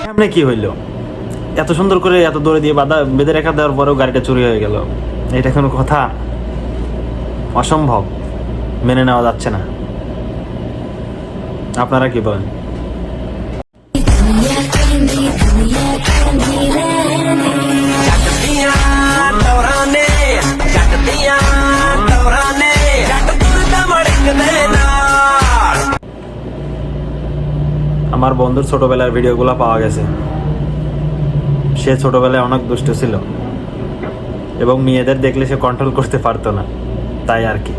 সামনে কি হইলো? এত সুন্দর করে এত দৌড়ে দিয়ে বাধা বেঁধে রেখা দেওয়ার পরেও গাড়িটা চুরি হয়ে গেল, এটা কোনো কথা? অসম্ভব, মেনে নেওয়া যাচ্ছে না। আপনারা কি বলেন? আমার বন্ধুর ছোটবেলার ভিডিওগুলো পাওয়া গেছে। সে ছোটবেলায় অনেক দুষ্ট ছিল এবং মেয়েদের দেখলে সে কন্ট্রোল করতে পারতো না, তাই আর কি।